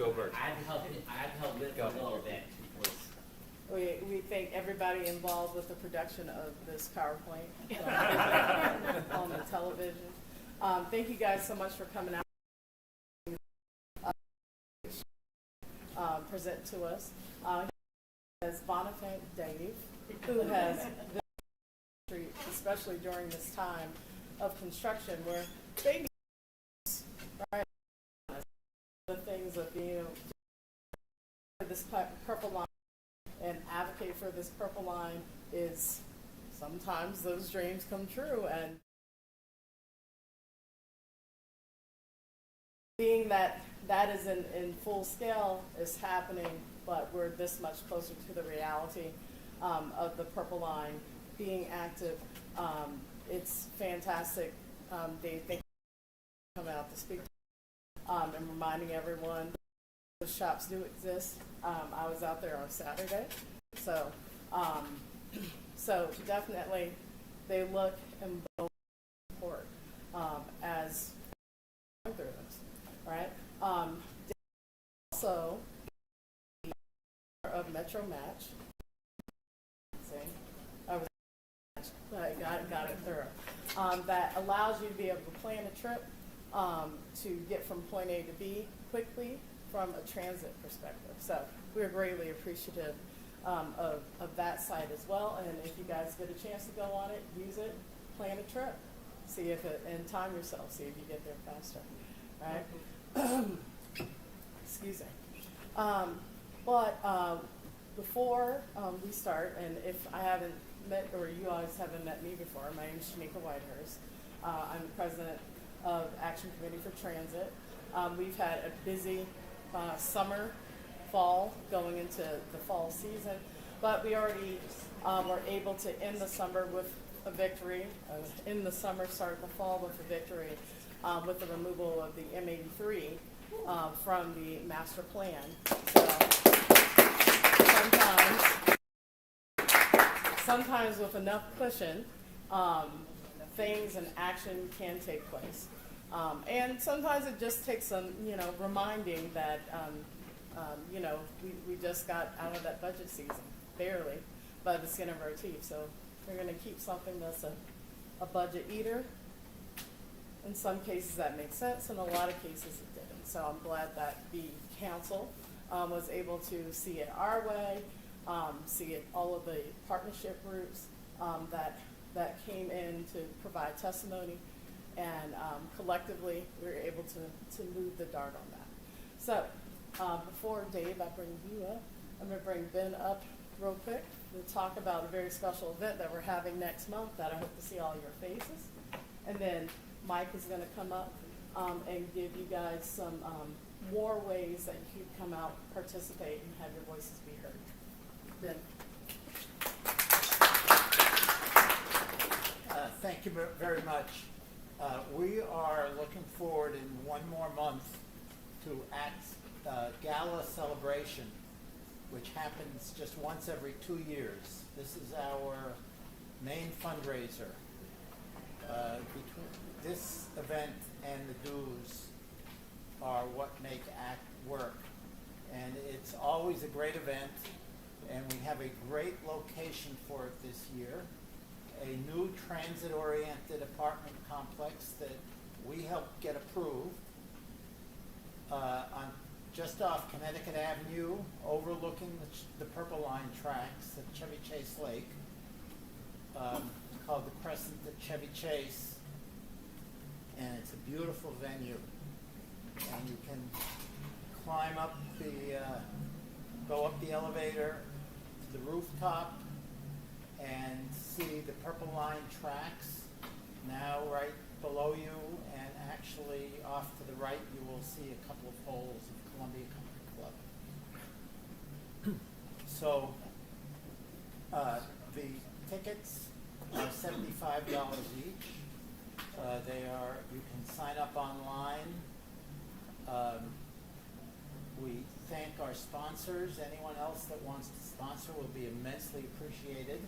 Go Bird. I had to help lift a little bit. We thank everybody involved with the production of this PowerPoint on the television. Thank you guys so much for coming out present to us. As Bonifant Dave, who has been, especially during this time of construction, where they right the things of being able to this purple line and advocate for this purple line is sometimes those dreams come true, and being that that is in full scale is happening, but we're this much closer to the reality of the purple line being active. It's fantastic. Dave, thank you for coming out to speak and reminding everyone those shops do exist. I was out there on Saturday, so so definitely they look and support as going through this, right? Also, of Metro Match. I got it through. That allows you to be able to plan a trip to get from point A to B quickly from a transit perspective. So we're greatly appreciative of that site as well. And if you guys get a chance to go on it, use it, plan a trip, see if it, and time yourself, see if you get there faster, right? Excuse me. But before we start, and if I haven't met, or you guys haven't met me before, my name is Shanika Whitehurst. I'm the president of Action Committee for Transit. We've had a busy summer, fall, going into the fall season, but we already were able to end the summer with a victory, end the summer, start the fall with a victory with the removal of the M83 from the master plan. So sometimes with enough cushion, things and action can take place. And sometimes it just takes some, reminding that, we just got out of that budget season, barely, by the skin of our teeth. So we're going to keep something that's a budget eater. In some cases that makes sense, in a lot of cases it didn't. So I'm glad that the council was able to see it our way, see it all of the partnership groups that came in to provide testimony, and collectively we were able to move the dart on that. So before Dave, I bring you up, I'm going to bring Ben up real quick to talk about a very special event that we're having next month that I hope to see all your faces. And then Mike is going to come up and give you guys some more ways that you could come out, participate, and have your voices be heard. Ben. Thank you very much. We are looking forward in one more month to ACT's Gala Celebration, which happens just once every 2 years. This is our main fundraiser. Between this event and the dues are what make ACT work. And it's always a great event, and we have a great location for it this year. A new transit-oriented apartment complex that we helped get approved just off Connecticut Avenue, overlooking the Purple Line tracks at Chevy Chase Lake, called the Crescent at Chevy Chase, and it's a beautiful venue. And you can climb up go up the elevator to the rooftop and see the Purple Line tracks now right below you, and actually off to the right you will see a couple of poles of Columbia Country Club. So the tickets are $75 each. You can sign up online. We thank our sponsors. Anyone else that wants to sponsor will be immensely appreciated.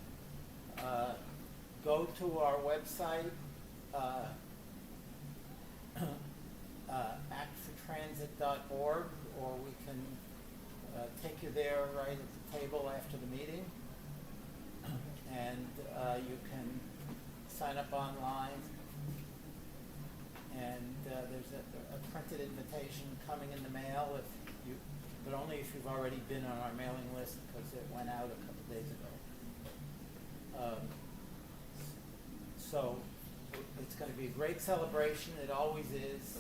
Go to our website, actfortransit.org, or we can you there right at the table after the meeting. And you can sign up online. And there's a printed invitation coming in the mail, but only if you've already been on our mailing list, because it went out a couple days ago. So it's going to be a great celebration. It always is.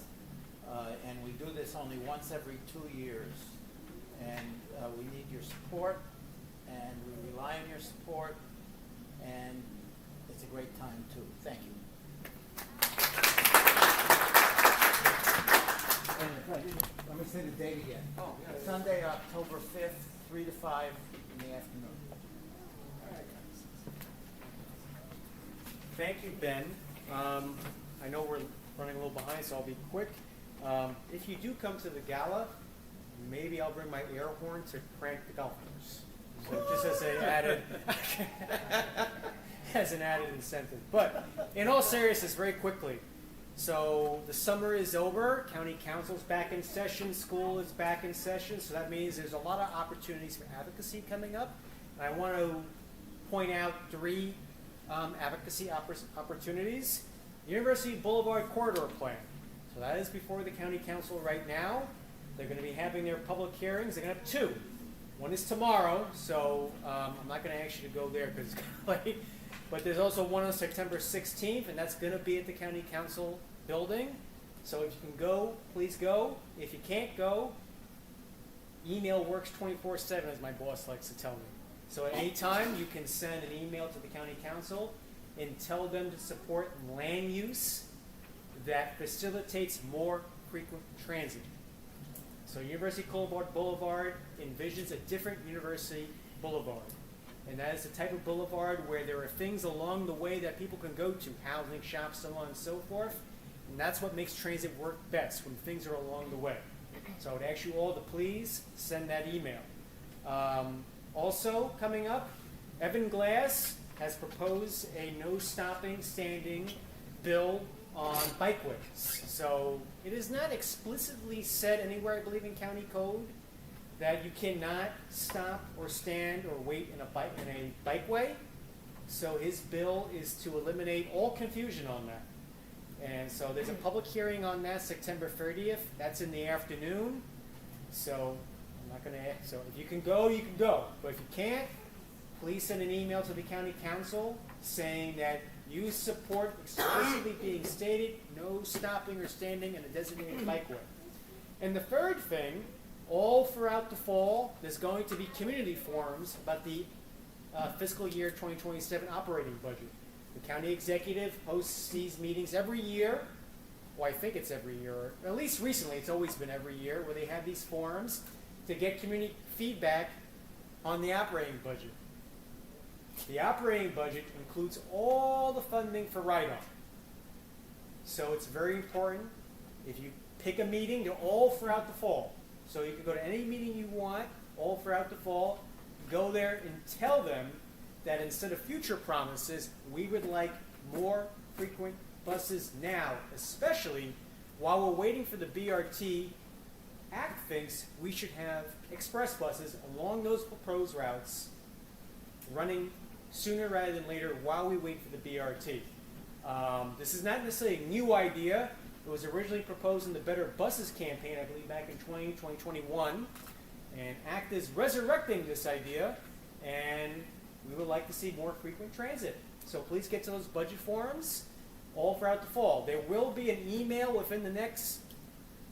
And we do this only once every 2 years. And we need your support, and we rely on your support, and it's a great time too. Thank you. And let me say the date again. Oh, yeah. Sunday, October 5th, 3 to 5 in the afternoon. Thank you, Ben. I know we're running a little behind, so I'll be quick. If you do come to the gala, maybe I'll bring my air horn to crank the golfers. So just as an added incentive. But in all seriousness, very quickly. So the summer is over. County Council's back in session. School is back in session. So that means there's a lot of opportunities for advocacy coming up. And I want to point out 3 advocacy opportunities. University Boulevard Corridor Plan. So that is before the County Council right now. They're going to be having their public hearings. They're going to have 2. One is tomorrow, so I'm not going to ask you to go there because it's kind of late. But there's also one on September 16th, and that's going to be at the County Council building. So if you can go, please go. If you can't go, email works 24/7, as my boss likes to tell me. So at any time, you can send an email to the County Council and tell them to support land use that facilitates more frequent transit. So University Boulevard envisions a different University Boulevard. And that is the type of boulevard where there are things along the way that people can go to, housing, shops, so on and so forth. And that's what makes transit work best, when things are along the way. So I would ask you all to please send that email. Also coming up, Evan Glass has proposed a no stopping, standing bill on bikeways. So it is not explicitly said anywhere, I believe, in county code that you cannot stop or stand or wait in a bikeway. So his bill is to eliminate all confusion on that. And so there's a public hearing on that September 30th. That's in the afternoon. So I'm not going to ask. So if you can go, you can go. But if you can't, please send an email to the county council saying that you support explicitly being stated, no stopping or standing in a designated bikeway. And the third thing, all throughout the fall, there's going to be community forums about the fiscal year 2027 operating budget. The county executive hosts these meetings every year. Well, I think it's every year, or at least recently it's always been every year, where they have these forums to get community feedback on the operating budget. The operating budget includes all the funding for write-on. So it's very important if you pick a meeting, they're all throughout the fall. So you can go to any meeting you want, all throughout the fall, go there and tell them that instead of future promises, we would like more frequent buses now, especially while we're waiting for the BRT. ACT thinks we should have express buses along those proposed routes running sooner rather than later while we wait for the BRT. This is not necessarily a new idea. It was originally proposed in the Better Buses campaign, I believe, back in 2021. And ACT is resurrecting this idea, and we would like to see more frequent transit. So please get to those budget forums all throughout the fall. There will be an email within the next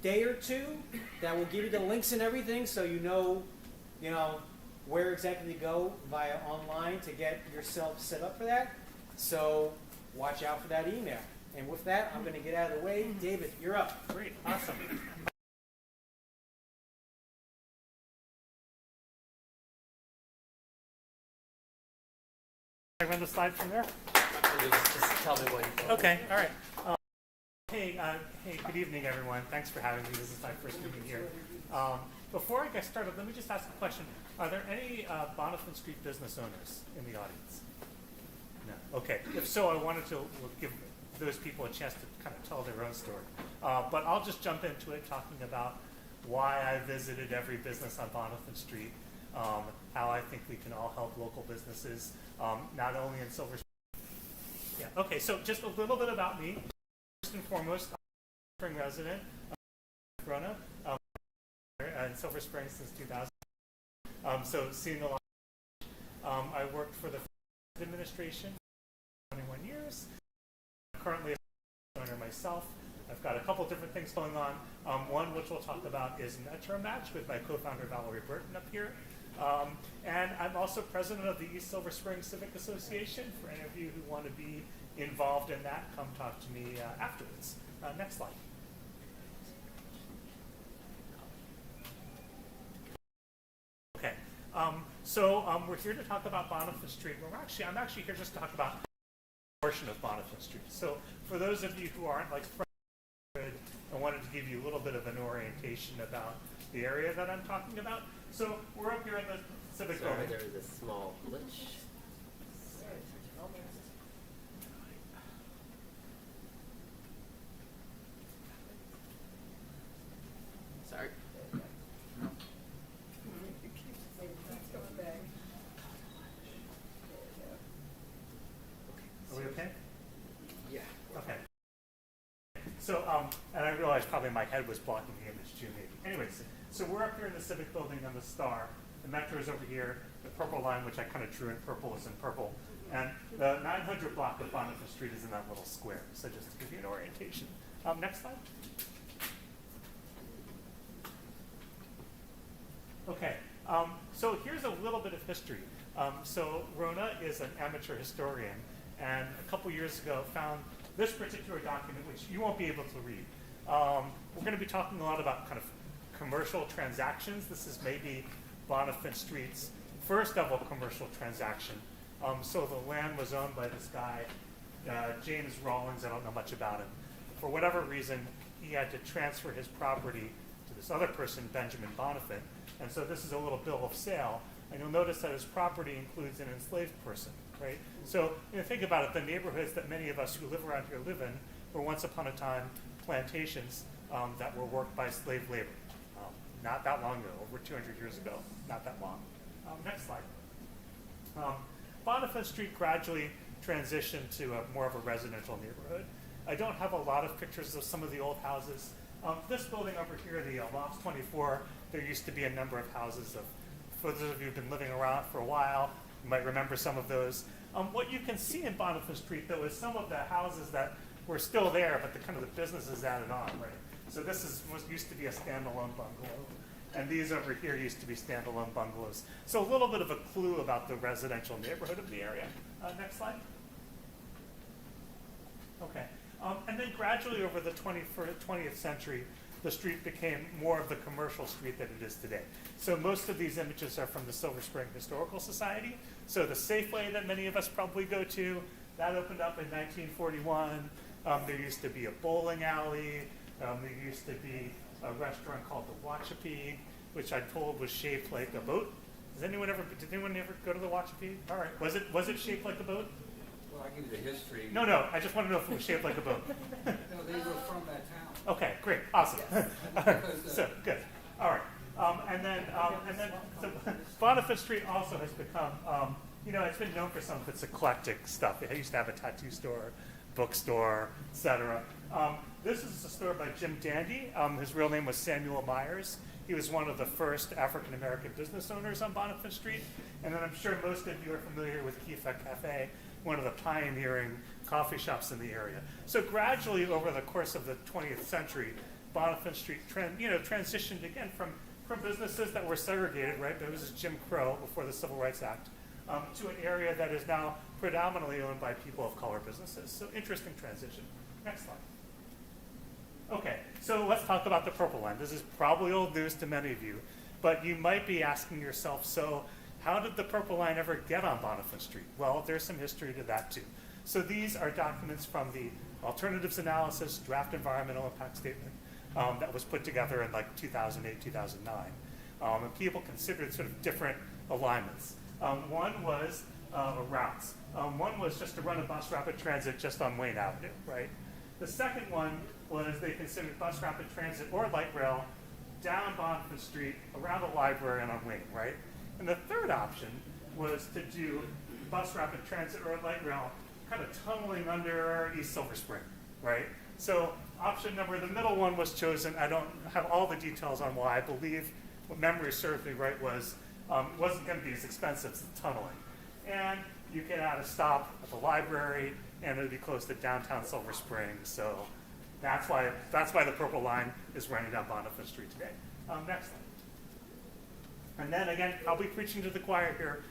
day or two that will give you the links and everything, so you know where exactly to go via online to get yourself set up for that. So watch out for that email. And with that, I'm going to get out of the way. David, you're up. Great, awesome. I run the slide from there? Just tell me what you think. Okay, all right. Hey, good evening, everyone. Thanks for having me. This is my first meeting here. Before I get started, let me just ask a question. Are there any Bonifant Street business owners in the audience? No. Okay. If so, I wanted to give those people a chance to kind of tell their own story. But I'll just jump into it talking about why I visited every business on Bonifant Street, how I think we can all help local businesses, not only in Silver Spring. Yeah, okay, so just a little bit about me. First and foremost, I'm a Spring resident, Corona, in Silver Spring since 2000. So seen a lot. I worked for the administration for 21 years. I'm currently a owner myself. I've got a couple different things going on. One, which we'll talk about, is Metro Match with my co-founder Valerie Burton up here. And I'm also president of the East Silver Spring Civic Association. For any of you who want to be involved in that, come talk to me afterwards. Next slide. Okay, so we're here to talk about Boniface Street. I'm actually here just to talk about a portion of Boniface Street. So for those of you who aren't like I wanted to give you a little bit of an orientation about the area that I'm talking about. So we're up here in the Civic Sorry, Building. there is a small glitch. Sorry. Are we okay? Yeah. Okay. So, and I realized probably my head was blocking the image too, maybe. Anyways, so we're up here in the Civic Building on the Star. The Metro is over here. The purple line, which I kind of drew in purple, is in purple. And the 900 block of Boniface Street is in that little square. So just to give you an orientation. Next slide. Okay, so here's a little bit of history. So Rona is an amateur historian, and a couple years ago found this particular document, which you won't be able to read. We're going to be talking a lot about kind of commercial transactions. This is maybe Boniface Street's first ever commercial transaction. So the land was owned by this guy, James Rawlings. I don't know much about him. For whatever reason, he had to transfer his property to this other person, Benjamin Bonifant. And so this is a little bill of sale. And you'll notice that his property includes an enslaved person, right? So think about it. The neighborhoods that many of us who live around here live in were once upon a time plantations that were worked by slave labor. Not that long ago, over 200 years ago, not that long. Next slide. Boniface Street gradually transitioned to more of a residential neighborhood. I don't have a lot of pictures of some of the old houses. This building over here, the Loft 24, there used to be a number of houses. For those of you who've been living around for a while, you might remember some of those. What you can see in Boniface Street, though, is some of the houses that were still there, but the kind of the businesses added on, right? So this used to be a standalone bungalow, and these over here used to be standalone bungalows. So a little bit of a clue about the residential neighborhood of the area. Next slide. Okay. And then gradually over the 20th century, the street became more of the commercial street that it is today. So most of these images are from the Silver Spring Historical Society. So the Safeway that many of us probably go to, that opened up in 1941. There used to be a bowling alley. There used to be a restaurant called the Watchapee, which I'm told was shaped like a boat. Did anyone ever go to the Watchapee? All right. Was it shaped like a boat? Well, I give you the history. No. I just want to know if it was shaped like a boat. No, they were from that town. Okay, great, awesome. Because, So good. All right. And then so Boniface Street also has become, it's been known for some of its eclectic stuff. It used to have a tattoo store, bookstore, etc. This is a store by Jim Dandy. His real name was Samuel Myers. He was one of the first African-American business owners on Boniface Street. And then I'm sure most of you are familiar with Kifa Cafe, one of the pioneering coffee shops in the area. So gradually over the course of the 20th century, Boniface Street transitioned again from businesses that were segregated, right? There was Jim Crow before the Civil Rights Act, to an area that is now predominantly owned by people of color businesses. So interesting transition. Next slide. Okay, so let's talk about the Purple Line. This is probably old news to many of you, but you might be asking yourself, so how did the Purple Line ever get on Boniface Street? Well, there's some history to that too. So these are documents from the Alternatives Analysis Draft Environmental Impact Statement that was put together in like 2008, 2009. And people considered sort of different alignments. One was routes. One was just to run a bus rapid transit just on Wayne Avenue, right? The second one was they considered bus rapid transit or light rail down Boniface Street, around the library and on Wayne, right? And the third option was to do bus rapid transit or light rail kind of tunneling under East Silver Spring, right? So option number, the middle one was chosen. I don't have all the details on why. I believe what memory serves me right was it wasn't going to be as expensive as the tunneling. And you can add a stop at the library, and it would be close to downtown Silver Spring. So that's why the purple line is running down Boniface Street today. Next slide. And then again, I'll be preaching to the choir here.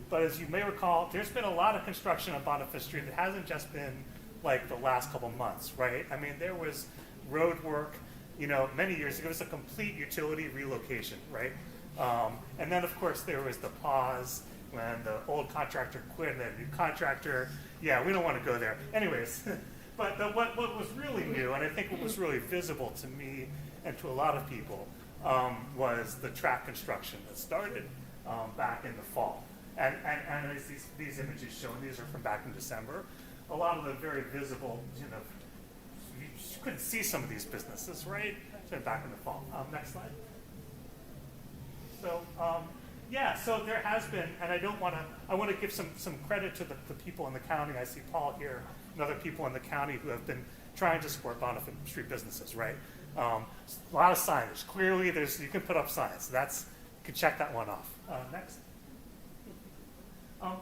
But as you may recall, there's been a lot of construction on Boniface Street. It hasn't just been like the last couple months, right? I mean, there was road work, many years ago. It was a complete utility relocation, right? And then, of course, there was the pause when the old contractor quit and the new contractor. Yeah, we don't want to go there. Anyways, but what was really new, and I think what was really visible to me and to a lot of people, was the track construction that started back in the fall. And as these images show, and these are from back in December, a lot of the very visible, you couldn't see some of these businesses, right? So back in the fall. Next slide. So, so there has been, and I want to give some credit to the people in the county. I see Paul here and other people in the county who have been trying to support Boniface Street businesses, right? A lot of signage. Clearly, you can put up signs. You can check that one off. Next.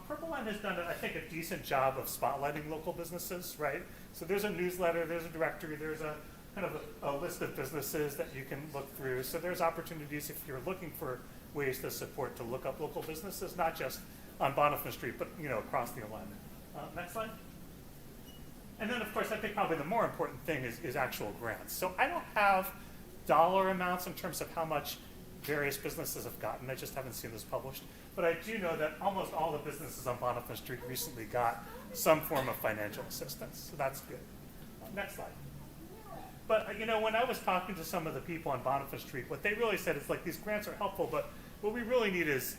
Purple Line has done, I think, a decent job of spotlighting local businesses, right? So there's a newsletter, there's a directory, there's a kind of a list of businesses that you can look through. So there's opportunities if you're looking for ways to support to look up local businesses, not just on Boniface Street, but across the alignment. Next slide. And then, of course, I think probably the more important thing is actual grants. So I don't have dollar amounts in terms of how much various businesses have gotten. I just haven't seen this published. But I do know that almost all the businesses on Boniface Street recently got some form of financial assistance. So that's good. Next slide. But when I was talking to some of the people on Boniface Street, what they really said is like these grants are helpful, but what we really need is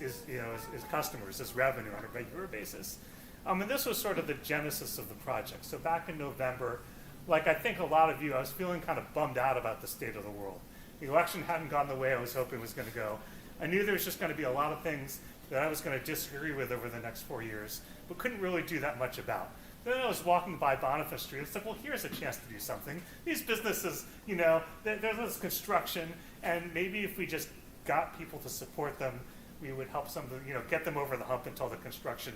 customers, is revenue on a regular basis. And this was sort of the genesis of the project. So back in November, like I think a lot of you, I was feeling kind of bummed out about the state of the world. The election hadn't gone the way I was hoping it was going to go. I knew there was just going to be a lot of things that I was going to disagree with over the next 4 years, but couldn't really do that much about. Then I was walking by Boniface Street. It's like, well, here's a chance to do something. These businesses, there's this construction, and maybe if we just got people to support them, we would help some of them, get them over the hump until the construction,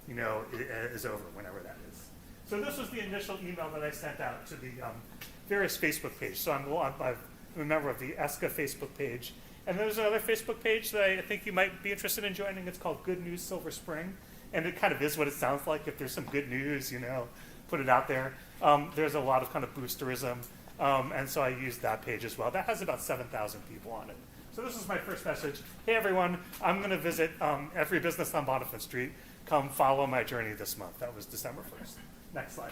is over, whenever that is. So this was the initial email that I sent out to the various Facebook pages. So I'm a member of the ESCA Facebook page. And there's another Facebook page that I think you might be interested in joining. It's called Good News Silver Spring. And it kind of is what it sounds like. If there's some good news, put it out there. There's a lot of kind of boosterism. And so I used that page as well. That has about 7,000 people on it. So this is my first message. Hey, everyone, I'm going to visit every business on Boniface Street. Come follow my journey this month. That was December 1st. Next slide.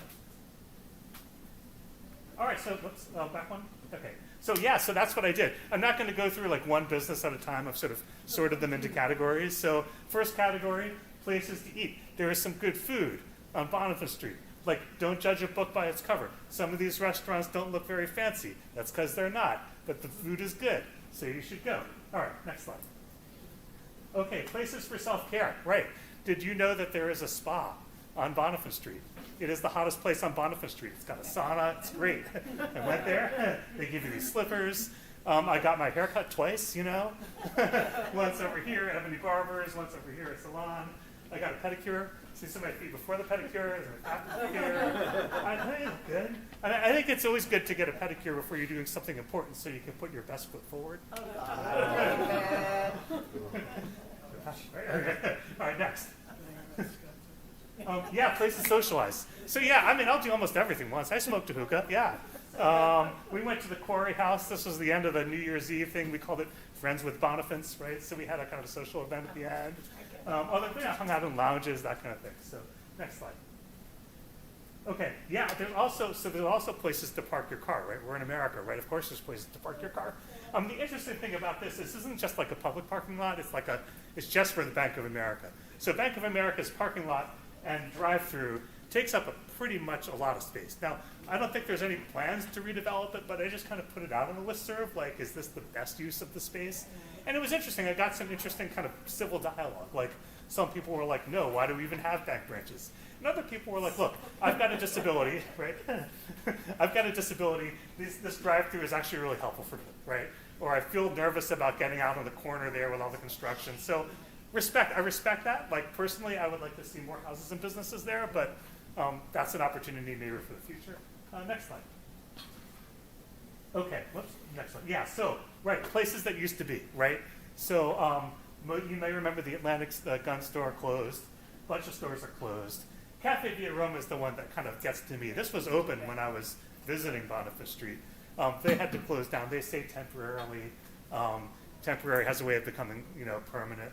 All right, so let's, back one. Okay. So that's what I did. I'm not going to go through like one business at a time. I've sort of sorted them into categories. So first category, places to eat. There is some good food on Boniface Street. Like, don't judge a book by its cover. Some of these restaurants don't look very fancy. That's because they're not. But the food is good, so you should go. All right, next slide. Okay, places for self-care. Right. Did you know that there is a spa on Boniface Street? It is the hottest place on Boniface Street. It's got a sauna. It's great. I went there. They give you these slippers. I got my hair cut twice, Once over here at Ebony Barbers, once over here at Salon. I got a pedicure. See some of my feet before the pedicure, and after the pedicure. I think it's good. And I think it's always good to get a pedicure before you're doing something important so you can put your best foot forward. All right, next. Place to socialize. So I'll do almost everything once. I smoked a hookah, we went to the Quarry House. This was the end of the New Year's Eve thing. We called it Friends with Boniface, right? So we had a kind of a social event at the end. Hung out in lounges, that kind of thing. So next slide. Okay, there's also places to park your car, right? We're in America, right? Of course there's places to park your car. The interesting thing about this isn't just like a public parking lot, it's just for the Bank of America. So Bank of America's parking lot and drive-through takes up pretty much a lot of space. Now, I don't think there's any plans to redevelop it, but I just kind of put it out on the listserv, like, is this the best use of the space? And it was interesting. I got some interesting kind of civil dialogue. Like, some people were like, no, why do we even have bank branches? And other people were like, look, I've got a disability, right? I've got a disability. This drive-through is actually really helpful for me, right? Or I feel nervous about getting out on the corner there with all the construction. So I respect that. Like, personally, I would like to see more houses and businesses there, but that's an opportunity maybe for the future. Next slide. Okay, whoops, next slide. Yeah, so, right, places that used to be, right? So you may remember the Atlantic gun store closed. A bunch of stores are closed. Cafe Via Roma is the one that kind of gets to me. This was open when I was visiting Boniface Street. They had to close down. They say temporarily. Temporary has a way of becoming, permanent.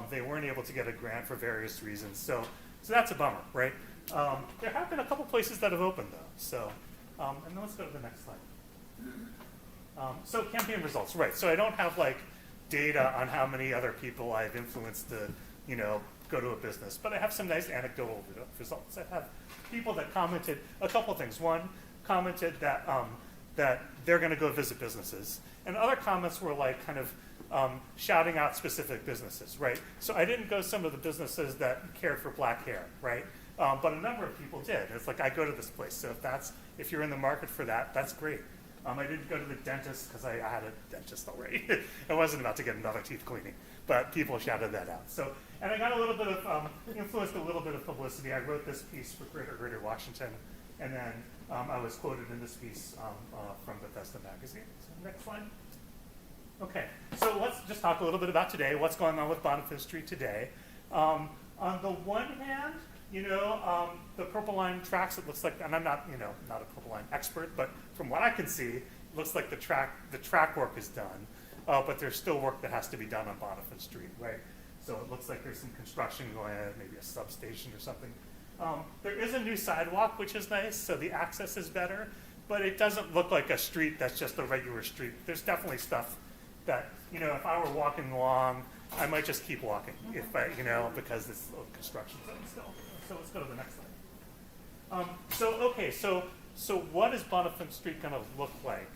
They weren't able to get a grant for various reasons. So that's a bummer, right? There have been a couple places that have opened, though. So, and then let's go to the next slide. So campaign results, right? So I don't have like data on how many other people I've influenced to, go to a business, but I have some nice anecdotal results. I have people that commented a couple things. One commented that that they're going to go visit businesses, and other comments were like kind of shouting out specific businesses, right? So I didn't go to some of the businesses that cared for black hair, right? But a number of people did. It's like, I go to this place, so if you're in the market for that, that's great. I didn't go to the dentist because I had a dentist already. I wasn't about to get another teeth cleaning, but people shouted that out. So, and I got a little bit of, influenced a little bit of publicity. I wrote this piece for Greater Washington, and then I was quoted in this piece from Bethesda Magazine. So next slide. Okay, so let's just talk a little bit about today, what's going on with Boniface Street today. On the one hand, the Purple Line tracks, it looks like, and I'm not, not a Purple Line expert, but from what I can see, it looks like the track work is done, but there's still work that has to be done on Boniface Street, right? So it looks like there's some construction going on, maybe a substation or something. There is a new sidewalk, which is nice, so the access is better, but it doesn't look like a street that's just a regular street. There's definitely stuff that, if I were walking along, I might just keep walking if I, because this construction zone still. So let's go to the next slide. So what is Boniface Street going to look like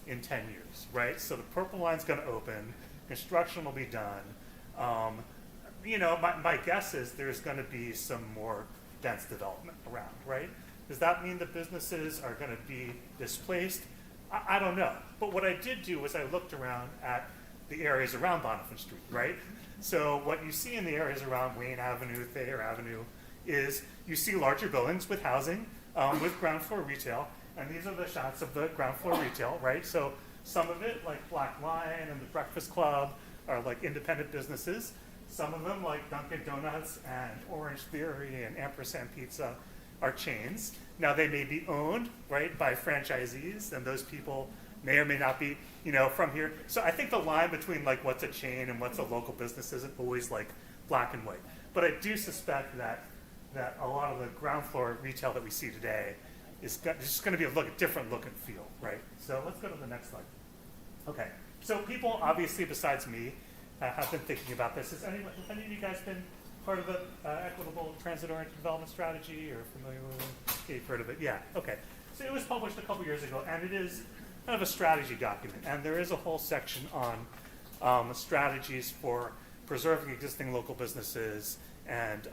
in 10 years, right? So the Purple Line's going to open, construction will be done. My guess is there's going to be some more dense development around, right? Does that mean the businesses are going to be displaced? I don't know. But what I did do was I looked around at the areas around Boniface Street, right? So what you see in the areas around Wayne Avenue, Thayer Avenue, is you see larger buildings with housing, with ground floor retail, and these are the shots of the ground floor retail, right? So some of it, like Black Lion and the Breakfast Club, are like independent businesses. Some of them, like Dunkin' Donuts and Orange Theory and Ampersand Pizza, are chains. Now they may be owned, right, by franchisees, and those people may or may not be, from here. So I think the line between like what's a chain and what's a local business isn't always like black and white. But I do suspect that a lot of the ground floor retail that we see today is just going to be a different look and feel, right? So let's go to the next slide. Okay, so people obviously besides me have been thinking about this. Have any of you guys been part of the equitable transit-oriented development strategy or familiar with it? Okay, you've heard of it, yeah, okay. So it was published a couple years ago, and it is kind of a strategy document, and there is a whole section on strategies for preserving existing local businesses and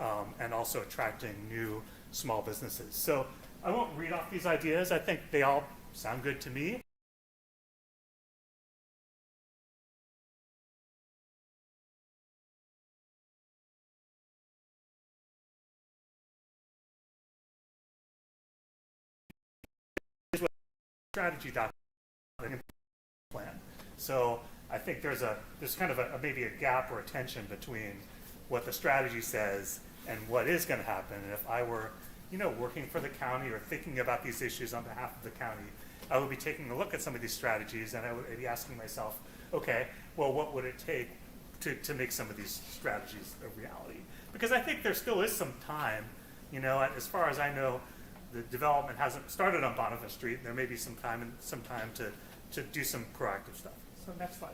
also attracting new small businesses. So I won't read off these ideas. I think they all sound good to me. Strategy document plan. So I think there's kind of maybe a gap or a tension between what the strategy says and what is going to happen. And if I were, working for the county or thinking about these issues on behalf of the county, I would be taking a look at some of these strategies and I would be asking myself, okay, well, what would it take to make some of these strategies a reality? Because I think there still is some time, as far as I know, the development hasn't started on Boniface Street. There may be some time to do some proactive stuff. So next slide.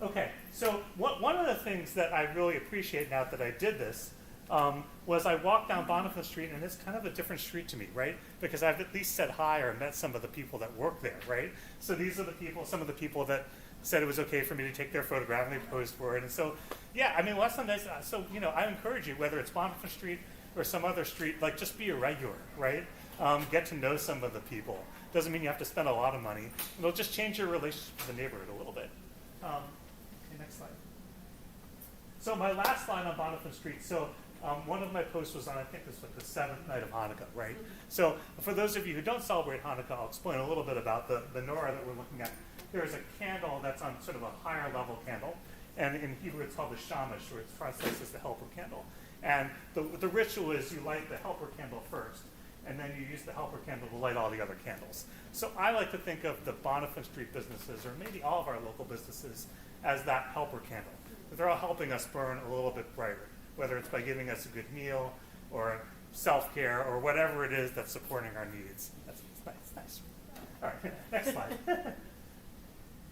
Okay, so one of the things that I really appreciate now that I did this was I walked down Bonnefond Street, and it's kind of a different street to me, right? Because I've at least said hi or met some of the people that work there, right? So these are the people, some of the people that said it was okay for me to take their photograph, and they posed for it. And so, yeah, I mean, less than this. So, you know, I encourage you, whether it's Bonnefond Street or some other street, like just be a regular, right? Get to know some of the people. Doesn't mean you have to spend a lot of money. It'll just change your relationship with the neighborhood a little bit. Okay, next slide. So my last line on Bonnefond Street. So one of my posts was on, I think this was like the 7th night of Hanukkah, right? So for those of you who don't celebrate Hanukkah, I'll explain a little bit about the menorah that we're looking at. There is a candle that's on sort of a higher level candle. And in Hebrew, it's called the shamash, or it's translated as the helper candle. And the ritual is you light the helper candle first, and then you use the helper candle to light all the other candles. So I like to think of the Bonnefond Street businesses, or maybe all of our local businesses, as that helper candle. They're all helping us burn a little bit brighter, whether it's by giving us a good meal, or self-care, or whatever it is that's supporting our needs. That's nice. All right, next slide.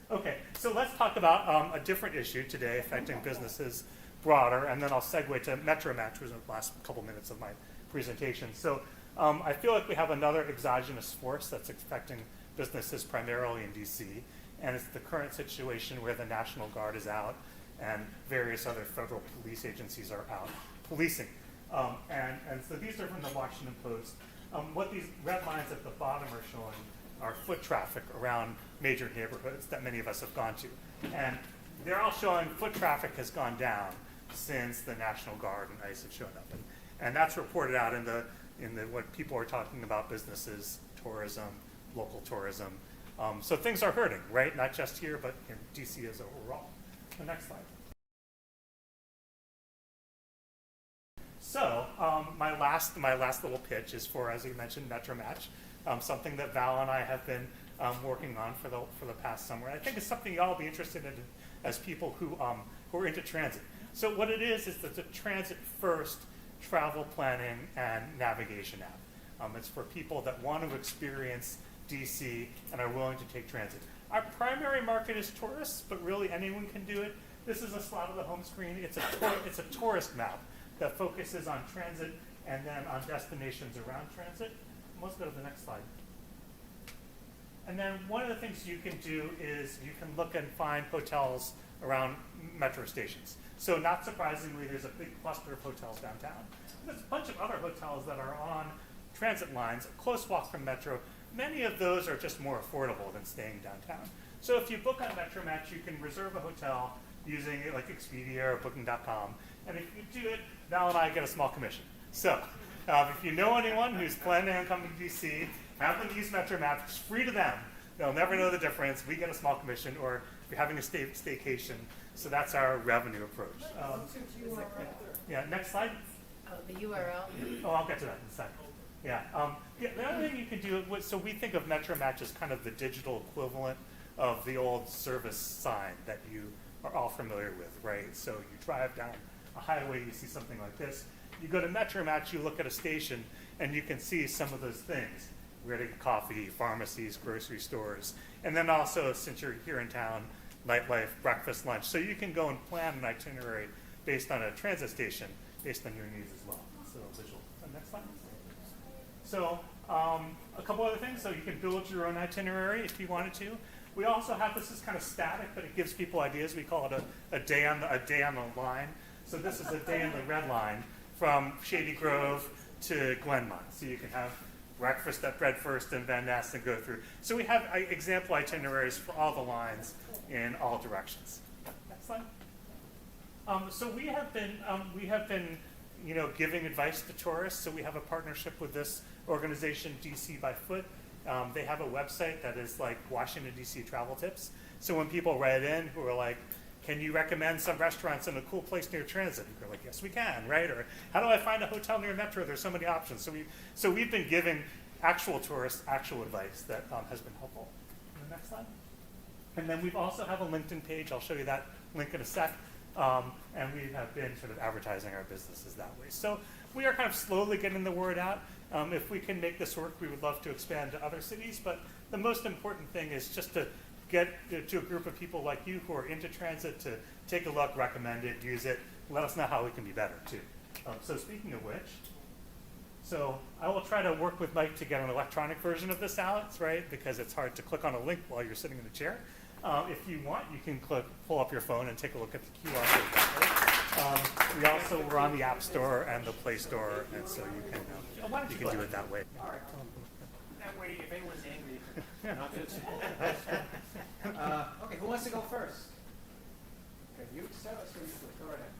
Okay, so let's talk about a different issue today affecting businesses broader, and then I'll segue to Metro Match, which is the last couple minutes of my presentation. So I feel like we have another exogenous force that's affecting businesses primarily in DC, and it's the current situation where the National Guard is out and various other federal police agencies are out policing. And so these are from the Washington Post. What these red lines at the bottom are showing are foot traffic around major neighborhoods that many of us have gone to. And they're all showing foot traffic has gone down since the National Guard and ICE have shown up. And that's reported out in the what people are talking about, businesses, tourism, local tourism. So things are hurting, right? Not just here, but in DC as overall. The next slide. So my last little pitch is for, as you mentioned, Metro Match, something that Val and I have been working on for the past summer. I think it's something you all will be interested in as people who are into transit. So what it is that the transit first travel planning and navigation app. It's for people that want to experience DC and are willing to take transit. Our primary market is tourists, but really anyone can do it. This is a slide of the home screen. It's a tourist map that focuses on transit and then on destinations around transit. Let's go to the next slide. And then one of the things you can do is you can look and find hotels around metro stations. So not surprisingly, there's a big cluster of hotels downtown. There's a bunch of other hotels that are on transit lines, a close walk from Metro. Many of those are just more affordable than staying downtown. So if you book on Metro Match, you can reserve a hotel using it like Expedia or Booking.com. And if you do it, Val and I get a small commission. So if you know anyone who's planning on coming to DC, have them use Metro Match. It's free to them. They'll never know the difference. We get a small commission, or if you're having a staycation. So that's our revenue approach. Yeah, next slide. The URL. Oh, I'll get to that in a second. Yeah. The other thing you can do, so we think of Metro Match as kind of the digital equivalent of the old service sign that you are all familiar with, right? So you drive down a highway, you see something like this. You go to Metro Match, you look at a station, and you can see some of those things. Where to get coffee, pharmacies, grocery stores, and then also, since you're here in town, nightlife, breakfast, lunch. So you can go and plan an itinerary based on a transit station, based on your needs as well. So visual. Next slide. So a couple other things. So you can build your own itinerary if you wanted to. We also have, this is kind of static, but it gives people ideas. We call it a day on the line. So this is a day on the red line from Shady Grove to Glenmont. So you can have breakfast at Bread First and Van Ness and go through. So we have example itineraries for all the lines in all directions. Next slide. So we have been, giving advice to tourists. So we have a partnership with this organization, DC by Foot. They have a website that is like Washington DC travel tips. So when people write in who are like, can you recommend some restaurants in a cool place near transit? And we're like, yes, we can, right? Or how do I find a hotel near Metro? There's so many options. So we've been giving actual tourists actual advice that has been helpful. And the next slide. And then we've also have a LinkedIn page. I'll show you that link in a sec. And we have been sort of advertising our businesses that way. So we are kind of slowly getting the word out. If we can make this work, we would love to expand to other cities. But the most important thing is just to get to a group of people like you who are into transit to take a look, recommend it, use it, let us know how we can be better too. So speaking of which, so I will try to work with Mike to get an electronic version of this, Alex, right? Because it's hard to click on a link while you're sitting in the chair. If you want, you can pull up your phone and take a look at the QR code that way. We also were on the App Store and the Play Store, and so you can do it that way. All right. That way, if anyone's angry, not this. Okay, who wants to go first? Okay, you, Sarah, so you go right ahead.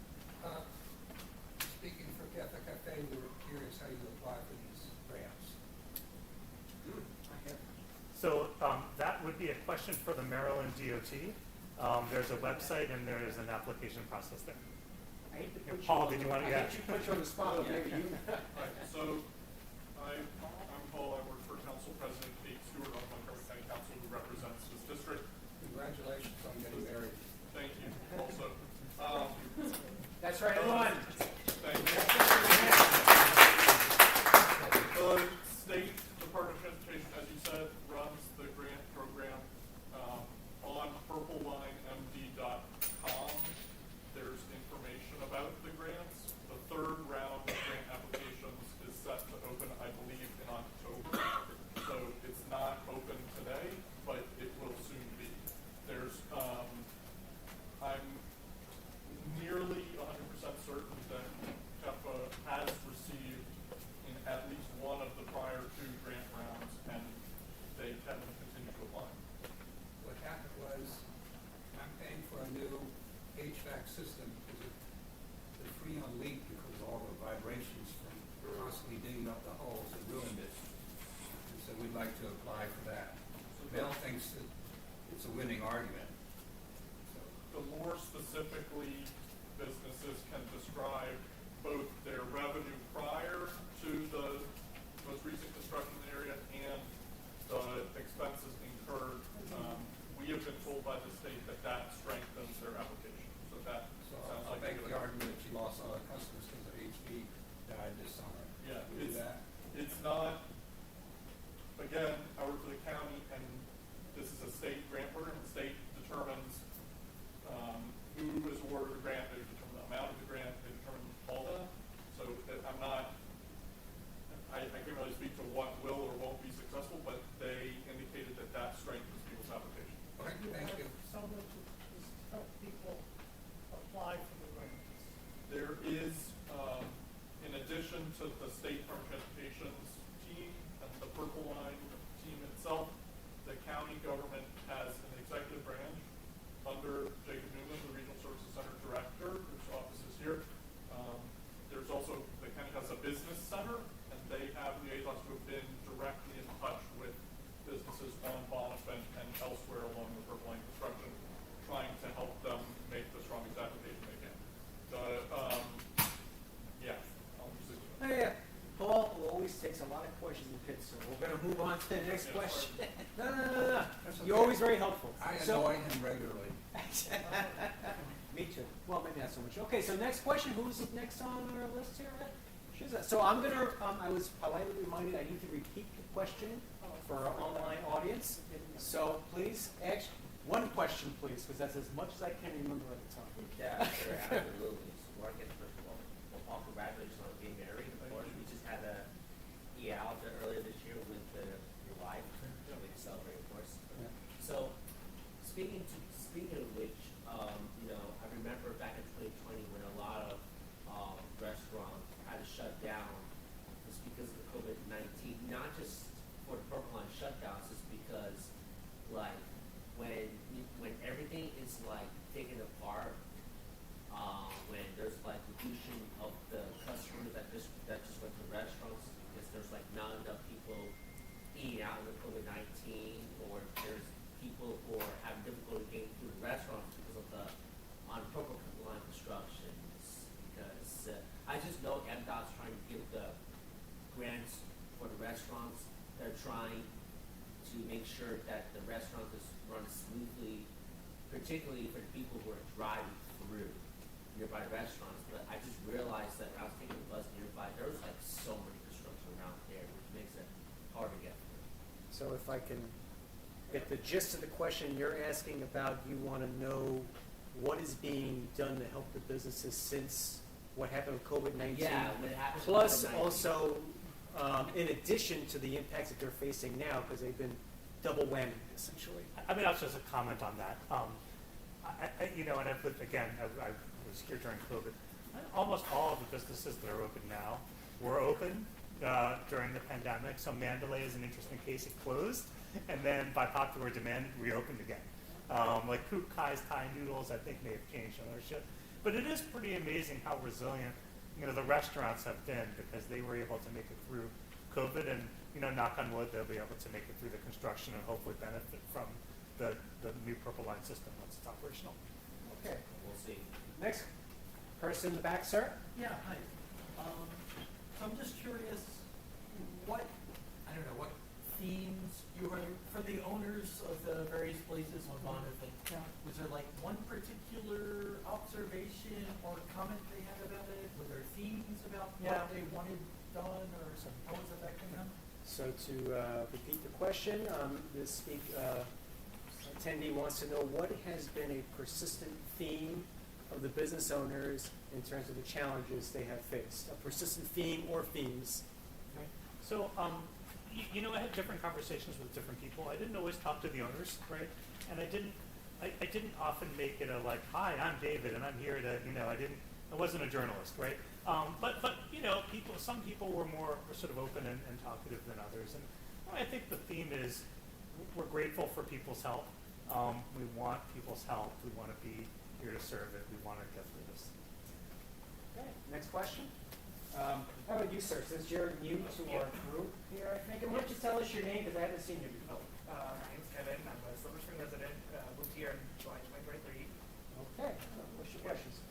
Speaking for Cafe Cafe, we were curious how you apply for these grants. So that would be a question for the Maryland DOT. There's a website and there is an application process there. I hate to put you Paul, on did you the- want to? I hate to put you on the spot, but maybe you. Right, so I'm Paul, I work for Council President Kate Stewart on Montgomery County Council, who represents this district. Congratulations on getting married. Thank you also. That's right, everyone. Thank you. The State Department of Transportation, as you said, runs the grant program on purplelinemd.com. There's information about the grants. The third round of grant applications is set to open, I believe, in October. So it's not open today, but it will soon be. There's, I'm nearly 100% certain that TEFA has received in at least one of the prior two grant rounds, and they intend to continue to apply. What happened was, I'm paying for a new HVAC system because the Freon leaked because of all the vibrations from constantly digging up the holes that ruined it. And so we'd like to apply for that. Mel thinks that it's a winning argument. So, The more specifically businesses can describe both their revenue prior to the most recent construction in the area and the expenses incurred. We have been told by the state that that strengthens their application. So that so sounds I'll like make the argument that she lost all her customers because the HV died this summer. Yeah, We do that. it's not, again, I work for the county, and this is a state grant program. The state determines who is awarded the grant, they determine the amount of the grant, they determine all that. So I'm not, I can't really speak to what will or won't be successful, but they indicated that that strengthens people's application. Okay, thank you. Someone to just help people apply for the grants. There is, in addition to the State Department of Transportation's team and the Purple Line team itself, the county government has an executive branch under Jacob Newman, the Regional Services Center Director, whose office is here. There's also, the county has a business center, and they have liaisons who have been directly in touch with businesses on Bonifant and elsewhere along the Purple Line construction, trying to help them make the strongest application they can. Yeah, I'll just leave it at that. Oh, yeah. Paul always takes a lot of questions in pits, so we're gonna move on to the next Yeah, question. sorry. No. That's You're okay. always very helpful. I So- annoy him regularly. Me too. Well, maybe not so much. Okay, so next question. Who's next on our list here? Shiza. So I'm gonna. I was politely reminded I need to repeat the question for our online audience. So please ask one question, please, because that's as much as I can remember at the time. Yeah, sure, absolutely. So, Marcus, first of all, well, congratulations on being married. Of course, we just had a out earlier this year with your wife. So we celebrate, of course. Yeah. So, speaking of which, I remember back in 2020 when a lot of restaurants had to shut down just because of the COVID-19. Not just for the Purple Line shutdowns, just because like when everything is like taken apart, when there's like reduction of the customers that just went to restaurants because there's like not enough people eating out in the COVID-19, or there's people who are having difficulty getting through the restaurants because of the on Purple Line constructions. Because I just know MDOT's trying to give the grants for the restaurants. They're trying to make sure that the restaurant is run smoothly, particularly for the people who are driving through nearby restaurants. But I just realized that when I was taking the bus nearby, there was like so many construction around there, which makes it hard to get through. So if I can get the gist of the question you're asking about, you want to know what is being done to help the businesses since what happened with COVID-19. Yeah, what happened with Plus COVID-19. also, in addition to the impacts that they're facing now, because they've been double whammy, essentially. I mean, I'll just comment on that. And I've lived, again, I was here during COVID. Almost all of the businesses that are open now were open during the pandemic. So Mandalay is an interesting case. It closed, and then by popular demand, reopened again. Like Kook Kai's Thai noodles, I think may have changed ownership. But it is pretty amazing how resilient, the restaurants have been, because they were able to make it through COVID, and, knock on wood, they'll be able to make it through the construction and hopefully benefit from the new Purple Line system once it's operational. Okay. We'll see. Next person in the back, sir. Yeah, hi. I'm just curious, what themes you heard for the owners of the various places on Bonifant? Was there like one particular observation or comment they had about it? Were there themes about what they wanted done, or how was it that came out? So to repeat the question, this attendee wants to know what has been a persistent theme of the business owners in terms of the challenges they have faced. A persistent theme or themes. So, I had different conversations with different people. I didn't always talk to the owners, right? And I didn't often make it a like, hi, I'm David, and I'm here to, I wasn't a journalist, right? But some people were more sort of open and talkative than others. And I think the theme is we're grateful for people's help. We want people's help. We want to be here to serve it. We want to get through this. Okay, next question. How about you, sir? Since you're new to our group here, I think, and why don't you tell us your name, because I haven't seen you before. My name's Kevin. I'm a Silver Spring resident. Moved here in July 2023. Okay, what's your questions?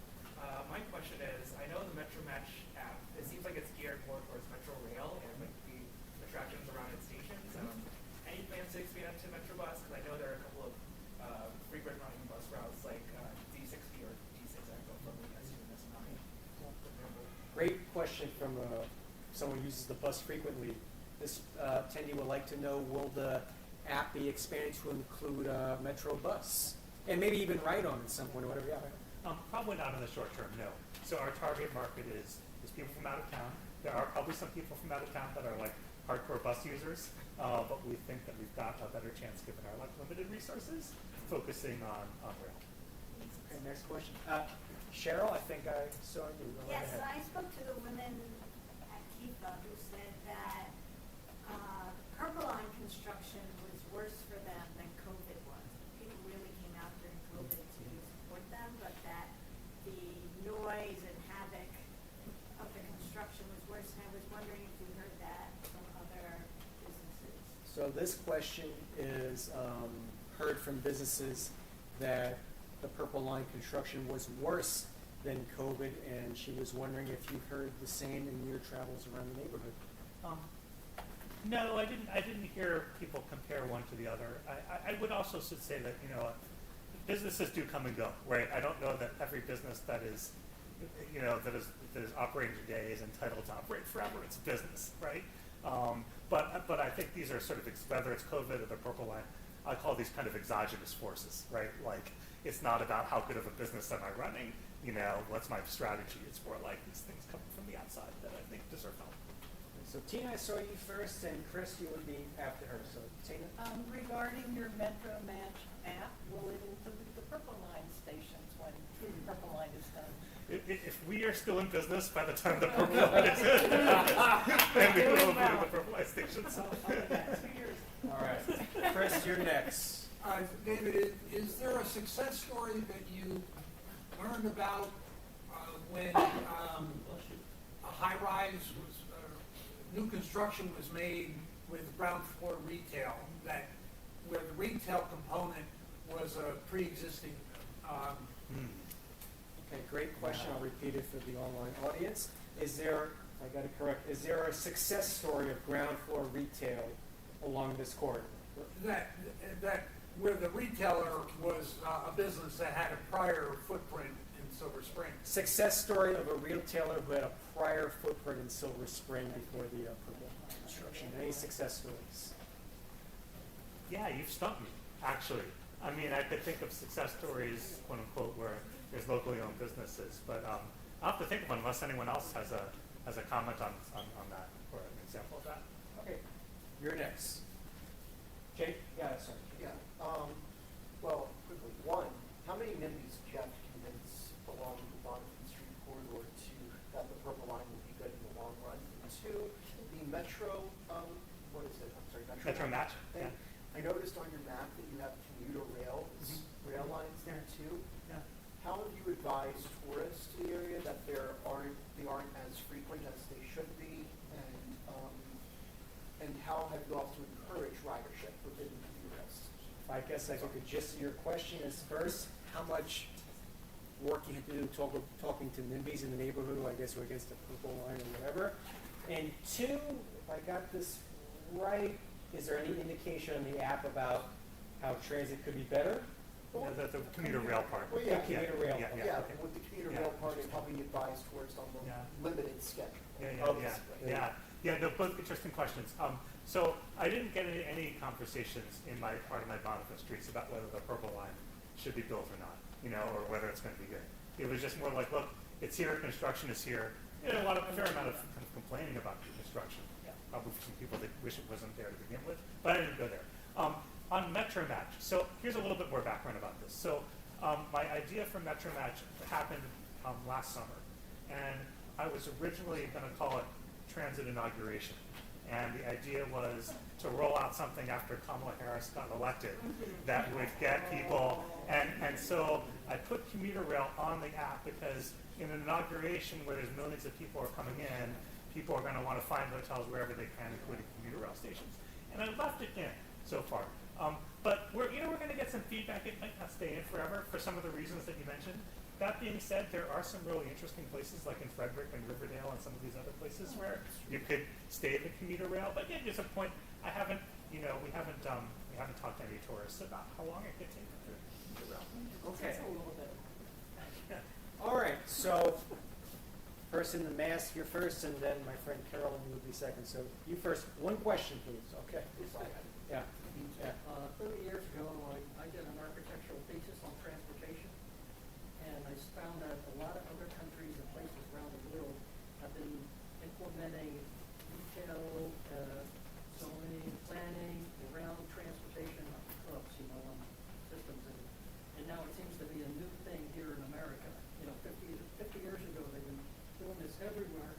My question is, I know the Metro Match app, it seems like it's geared more towards Metro Rail and like the attractions around its stations. Any plans to expand to Metro Bus? Because I know there are a couple of frequent running bus routes like D60 or D6 Echo from the S2 and S9. Great question from someone who uses the bus frequently. This attendee would like to know, will the app be expanded to include Metro Bus? And maybe even ride-on at some point or whatever, yeah. Probably not in the short term, no. So our target market is people from out of town. There are probably some people from out of town that are like hardcore bus users, but we think that we've got a better chance given our limited resources, focusing on rail. Okay, next question. Cheryl, I think I saw you. Go right Yes, ahead. I spoke to the women at Kifa who said that Purple Line construction was worse for them than COVID was. People really came out during COVID to support them, but that the noise and havoc of the construction was worse. And I was wondering if you heard that from other businesses. So this question is heard from businesses that the Purple Line construction was worse than COVID, and she was wondering if you heard the same in your travels around the neighborhood. No, I didn't hear people compare one to the other. I would also say that businesses do come and go, right? I don't know that every business that is operating today is entitled to operate forever. It's a business, right? But I think these are sort of, whether it's COVID or the Purple Line, I call these kind of exogenous forces, right? Like, it's not about how good of a business am I running, what's my strategy. It's more like these things coming from the outside that I think deserve help. So Tina, I saw you first, and Chris, you would be after her. So Tina? Regarding your Metro Match app, will it include the Purple Line stations when Purple Line is done? If we are still in business by the time the Purple Line is in, then we will include the Purple Line stations. All right. Chris, you're next. David, is there a success story that you learned about when a high-rise was, new construction was made with ground floor retail, where the retail component was a pre-existing? Okay, great question. I'll repeat it for the online audience. Is there a success story of ground floor retail along this corridor? That where the retailer was a business that had a prior footprint in Silver Spring. Success story of a retailer who had a prior footprint in Silver Spring before the Purple Line construction. Any success stories? Yeah, you've stumped me, actually. I mean, I could think of success stories, quote unquote, where there's locally owned businesses, but I'll have to think of one unless anyone else has a comment on that or an example of that. Okay, you're next. Jake? Yeah, sorry. Yeah, well, quickly, one, how many NIMBYs did you have to convince along the Bonifant Street corridor that the Purple Line would be good in the long run? And two, the Metro, what is it, I'm sorry, Metro Match, thing. yeah. I noticed on your map that you have commuter rail, rail lines there too. Yeah. How have you advised tourists to the area that they aren't as frequent as they should be? And how have you also encouraged ridership within the commuter rails? I guess I could gist your question is first, how much work you have to do talking to NIMBYs in the neighborhood who I guess were against the Purple Line or whatever. And two, if I got this right, is there any indication on the app about how transit could be better? The commuter rail part. Well, yeah, commuter rail. Yeah, Yeah, okay. with the commuter Yeah. rail part and helping advise tourists on the Yeah. limited schedule. Yeah, they're both interesting questions. So I didn't get any conversations in my part of my Bonifant streets about whether the Purple Line should be built or not, or whether it's going to be good. It was just more like, look, it's here, construction is here. A fair amount of kind of complaining about the construction. Probably some people that wish it wasn't there to begin with, but I didn't go there. On Metro Match, so here's a little bit more background about this. So my idea for Metro Match happened last summer, and I was originally going to call it Transit Inauguration. And the idea was to roll out something after Kamala Harris got elected that would get people, and so I put commuter rail on the app because in an inauguration where there's millions of people are coming in, people are going to want to find hotels wherever they can, including commuter rail stations. And I left it in so far. But we're going to get some feedback. It might not stay in forever for some of the reasons that you mentioned. That being said, there are some really interesting places like in Frederick and Riverdale and some of these other places where you could stay at the commuter rail. But again, there's a point. We haven't talked to any tourists about how long it could take to the commuter rail. Okay. That's a little bit. All right, so person in the mask, you're first, and then my friend Carolyn will be second. So you first. One question, please. Okay. Yeah. 30 years ago, I did an architectural thesis on transportation, and I found that a lot of other countries and places around the world have been implementing detailed zoning, planning around transportation hubs, systems, and now it seems to be a new thing here in America. 50 years ago, they've been doing this everywhere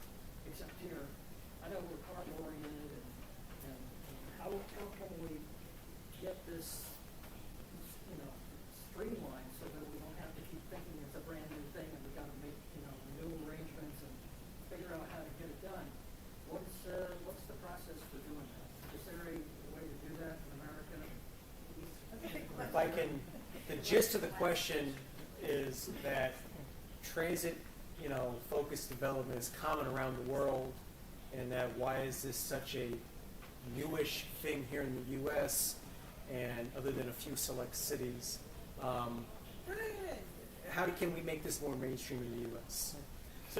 except here. I know we're car oriented, and how can we get this, streamlined so that we don't have to keep thinking it's a brand new thing and we got to make, new arrangements and figure out how to get it done. What's the process for doing that? Is there a way to do that in America? If I can, the gist of the question is that transit, focused development is common around the world, and that why is this such a newish thing here in the U.S. and other than a few select cities? How can we make this more mainstream in the U.S.?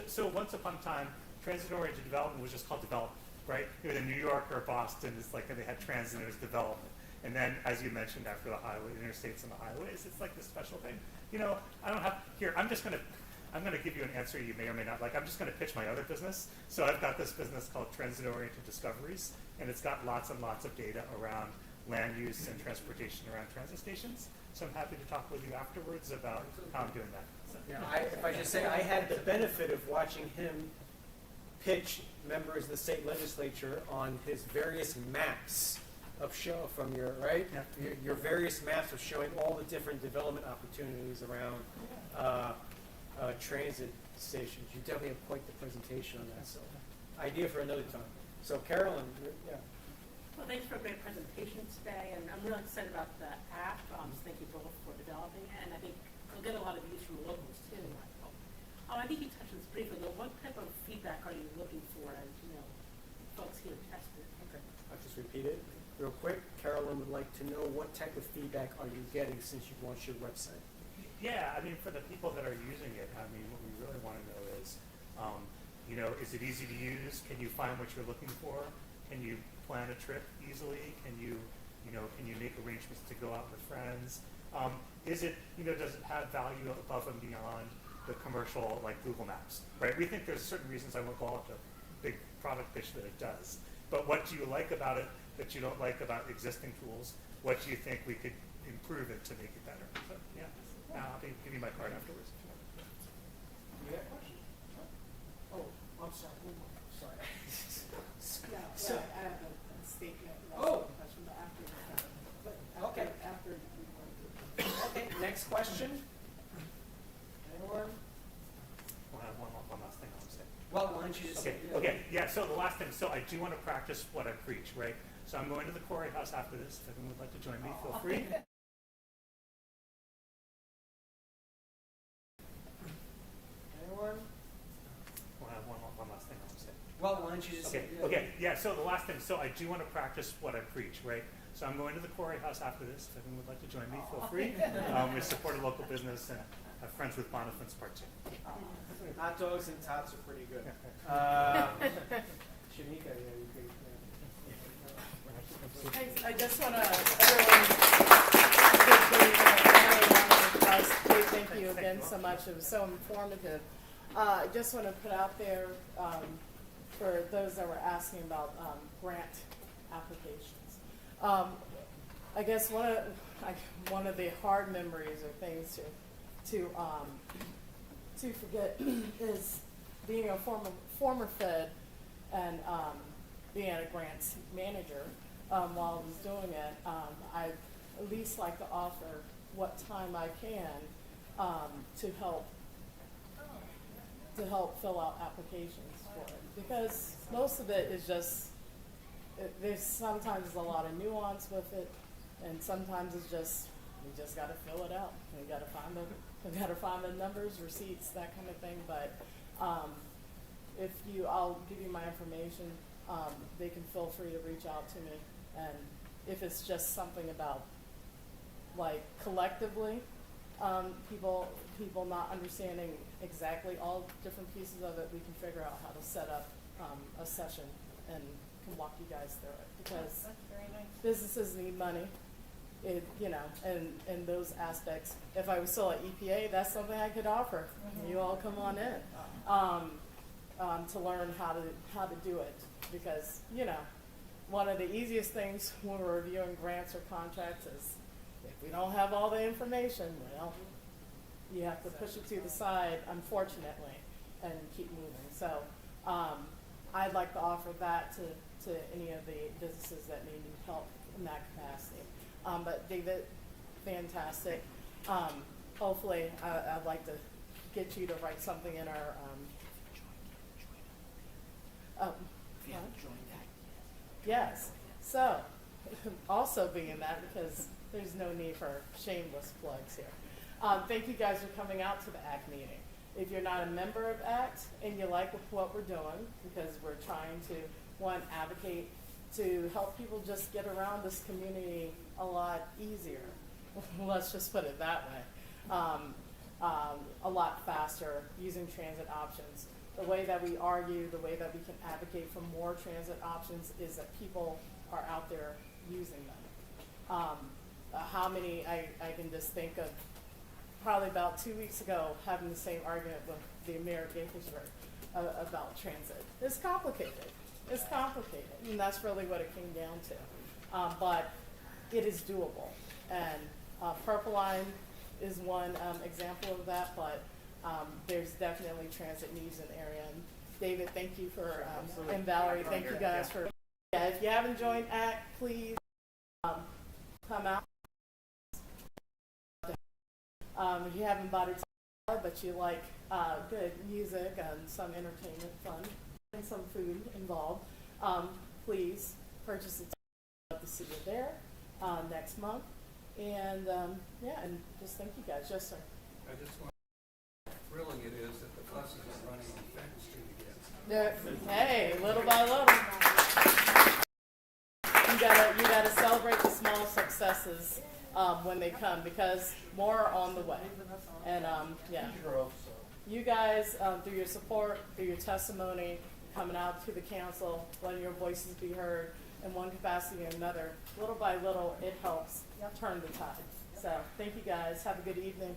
So once upon a time, transit-oriented development was just called development, right? Either New York or Boston, it's like they had transit and it was development. And then, as you mentioned, after the highway, interstates and the highways, it's like this special thing. I don't have, here, I'm going to give you an answer you may or may not like. I'm just going to pitch my other business. So I've got this business called Transit-Oriented Discoveries, and it's got lots and lots of data around land use and transportation around transit stations. So I'm happy to talk with you afterwards about how I'm doing that. So. Yeah, if I just say, I had the benefit of watching him pitch members of the state legislature on his various maps of show from your, right? Yeah. Your various maps of showing all the different development opportunities around transit stations. You definitely have quite the presentation on that. So, idea for another time. So, Carolyn, yeah. Well, thanks for a great presentation today, and I'm really excited about the app. Thank you both for developing it, and I think we'll get a lot of views from locals too. I think you touched on this briefly, but what type of feedback are you looking for as folks here test it? Okay, I'll just repeat it real quick. Carolyn would like to know what type of feedback are you getting since you've launched your website? Yeah, for the people that are using it, what we really want to know is it easy to use? Can you find what you're looking for? Can you plan a trip easily? Can you make arrangements to go out with friends? Is it, does it have value above and beyond the commercial like Google Maps, right? We think there's certain reasons I won't call it the big product pitch that it does. But what do you like about it that you don't like about existing tools? What do you think we could improve it to make it better? So, yeah, I'll give you my card afterwards. You got a question? Oh, I'm sorry. Sorry. No, So- I have a statement. Oh. Question, but after, Okay. after you want to. Okay, next question. Anyone? We'll have one last thing I want to say. Well, why don't you just Okay, yeah, so the last thing, so I do want to practice what I preach, right? So I'm going to the Quarry House after this. If anyone would like to join me, feel free. Anyone? We'll have one last thing I want to say. Well, why don't you just Okay, yeah, so the last thing, so I do want to practice what I preach, right? So I'm going to the Quarry House after this. If anyone would like to join me, feel free. We support a local business and have friends with Bonifant's Part 2. Hot dogs and tots are pretty good. Shanika, yeah, you could. I just want to, everyone, thank you again so much. It was so informative. I just want to put out there for those that were asking about grant applications. I guess one of the hard memories or things to forget is being a former Fed and being a grants manager. While I was doing it, I at least like to offer what time I can to help fill out applications for it, because most of it is just there's sometimes a lot of nuance with it, and sometimes it's just we just got to fill it out. We got to find the numbers, receipts, that kind of thing. But I'll give you my information. They can feel free to reach out to me. And if it's just something about, like, collectively, people not understanding exactly all different pieces of it, we can figure out how to set up a session and can walk you guys through it. Because That's very nice. businesses need money, and those aspects. If I was still at EPA, that's something I could offer. Mm-hmm. You all come on in to learn how to do it, because one of the easiest things when we're reviewing grants or contracts is if we don't have all the information, well, you have to push it to the side, unfortunately, and keep moving. So I'd like to offer that to any of the businesses that may need help in that capacity. But David, fantastic. Hopefully, I'd like to get you to write something in our. If you haven't joined that. Yes. So, also being that, because there's no need for shameless plugs here. Thank you guys for coming out to the ACT meeting. If you're not a member of ACT and you like what we're doing, because we're trying to, one, advocate to help people just get around this community a lot easier. Let's just put it that way. A lot faster using transit options. The way that we argue, the way that we can advocate for more transit options is that people are out there using them. How many, I can just think of probably about 2 weeks ago having the same argument with the mayor of Gaithersburg about transit. It's complicated. It's complicated, and that's really what it came down to. But it is doable. And Purple Line is one example of that, but there's definitely transit needs in the area. And David, thank you for, and Valerie, thank you guys for, if you haven't joined ACT, please come out. If you haven't bought a ticket, but you like good music and some entertainment fun and some food involved, please purchase a ticket. I'd love to see you there next month. And and just thank you guys. Yes, sir. I just want how thrilling it is that the buses are running on Fenton Street again. Hey, little by little. You gotta celebrate the small successes when they come, because more are on the way. And you guys, through your support, through your testimony, coming out to the council, letting your voices be heard in one capacity or another, little by little, it helps turn the tide. So thank you guys. Have a good evening.